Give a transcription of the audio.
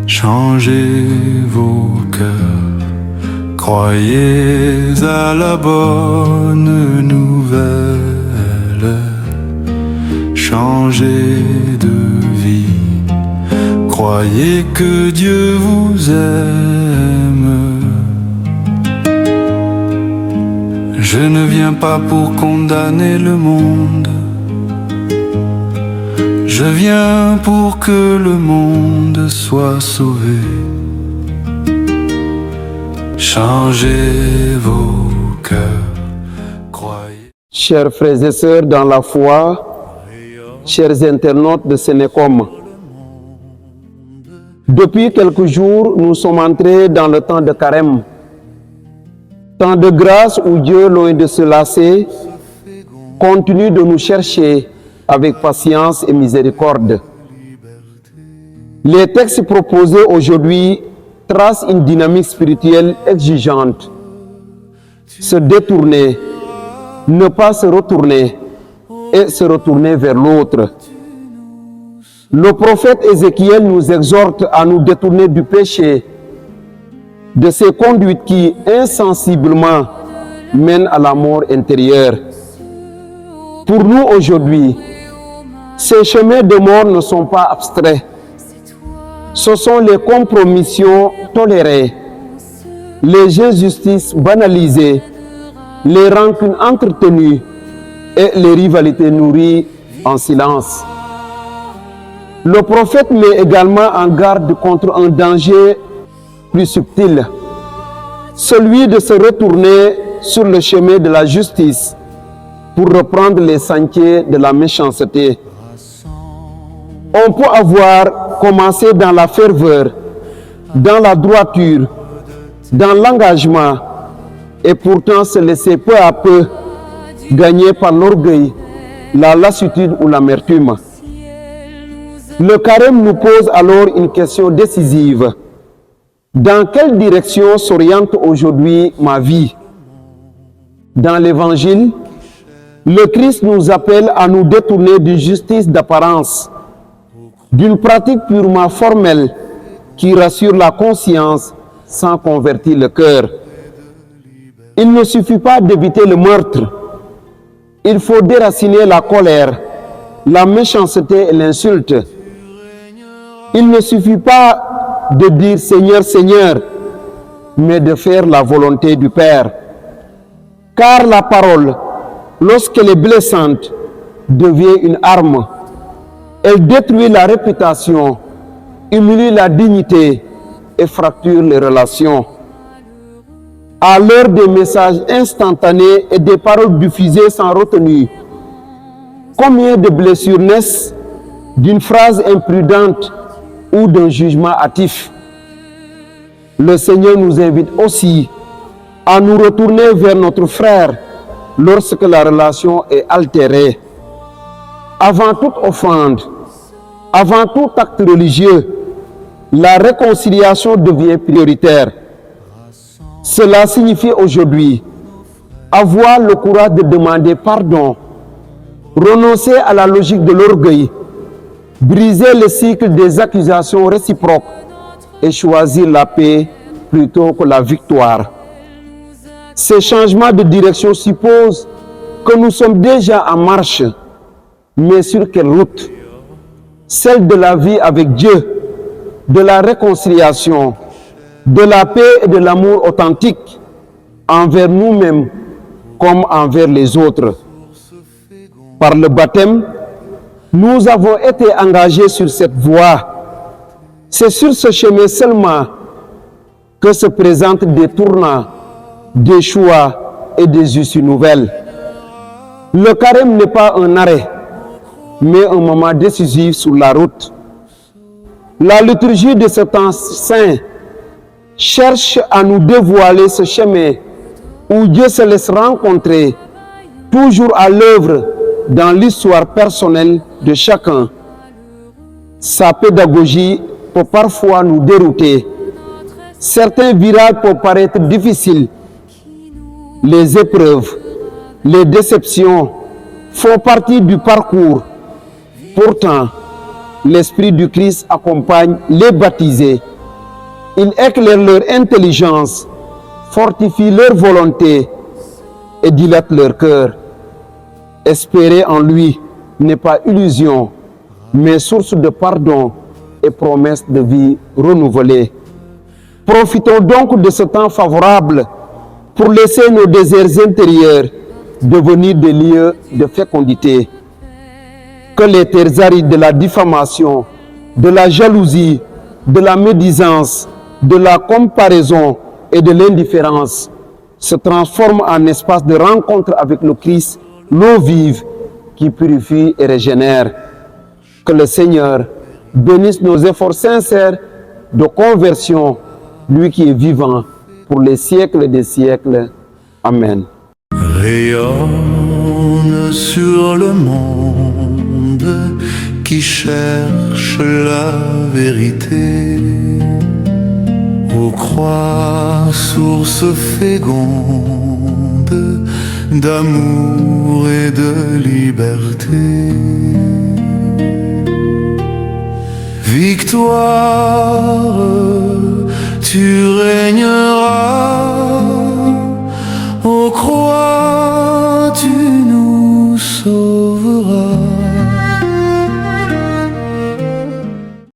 changez vos cœurs, croyez à la bonne nouvelle, changez de vie, croyez que Dieu vous aime. Je ne viens pas pour condamner le monde, je viens pour que le monde soit sauvé. Changez vos cœurs, croyez. Chers frères et sœurs dans la foi, chers internautes de Sénécom, depuis quelques jours, nous sommes entrés dans le temps de carême. Temps de grâce où Dieu, loin de se lasser, continue de nous chercher avec patience et miséricorde. Les textes proposés aujourd'hui tracent une dynamique spirituelle exigeante. Se détourner, ne pas se retourner et se retourner vers l'autre. Le prophète Ézéchiel nous exhorte à nous détourner du péché, de ces conduites qui insensiblement mènent à la mort intérieure. Pour nous aujourd'hui, ces chemins de mort ne sont pas abstraits. Ce sont les compromissions tolérées, les injustices banalisées, les rancunes entretenues et les rivalités nourries en silence. Le prophète met également en garde contre un danger plus subtil, celui de se retourner sur le chemin de la justice pour reprendre les sentiers de la méchanceté. On peut avoir commencé dans la ferveur, dans la droiture, dans l'engagement, et pourtant se laisser peu à peu gagner par l'orgueil, la lassitude ou l'amertume. Le carême nous pose alors une question décisive. Dans quelle direction s'oriente aujourd'hui ma vie? Dans l'Évangile, le Christ nous appelle à nous détourner d'une justice d'apparence, d'une pratique purement formelle qui rassure la conscience sans convertir le cœur. Il ne suffit pas d'éviter le meurtre, il faut déraciner la colère, la méchanceté et l'insulte. Il ne suffit pas de dire Seigneur, Seigneur, mais de faire la volonté du Père. Car la parole, lorsqu'elle est blessante, devient une arme. Elle détruit la réputation, humilie la dignité et fracture les relations. À l'heure des messages instantanés et des paroles diffusées sans retenue, combien de blessures naissent d'une phrase imprudente ou d'un jugement hâtif? Le Seigneur nous invite aussi à nous retourner vers notre frère lorsque la relation est altérée. Avant toute offrande, avant tout acte religieux, la réconciliation devient prioritaire. Cela signifie aujourd'hui avoir le courage de demander pardon, renoncer à la logique de l'orgueil, briser le cycle des accusations réciproques et choisir la paix plutôt que la victoire. Ces changements de direction supposent que nous sommes déjà en marche, mais sur quelle route? Celle de la vie avec Dieu, de la réconciliation, de la paix et de l'amour authentique envers nous-mêmes comme envers les autres. Par le baptême, nous avons été engagés sur cette voie. C'est sur ce chemin seulement que se présentent des tournants, des choix et des issues nouvelles. Le carême n'est pas un arrêt, mais un moment décisif sur la route. La liturgie de ce temps saint cherche à nous dévoiler ce chemin où Dieu se laisse rencontrer, toujours à l'œuvre dans l'histoire personnelle de chacun. Sa pédagogie peut parfois nous dérouter. Certains virages peuvent paraître difficiles. Les épreuves, les déceptions font partie du parcours. Pourtant, l'Esprit du Christ accompagne les baptisés Il éclaire leur intelligence, fortifie leur volonté et dilate leur cœur. Espérer en lui n'est pas illusion, mais source de pardon et promesse de vie renouvelée. Profitons donc de ce temps favorable pour laisser nos déserts intérieurs devenir des lieux de fécondité. Que les terres arides de la diffamation, de la jalousie, de la médisance, de la comparaison et de l'indifférence se transforment en espace de rencontre avec le Christ, l'eau vive qui purifie et régénère. Que le Seigneur bénisse nos efforts sincères de conversion, lui qui est vivant pour les siècles des siècles. Amen. Rayonne sur le monde qui cherche la vérité. Ô croix, source féconde d'amour et de liberté. Victoire, tu régneras, ô croix.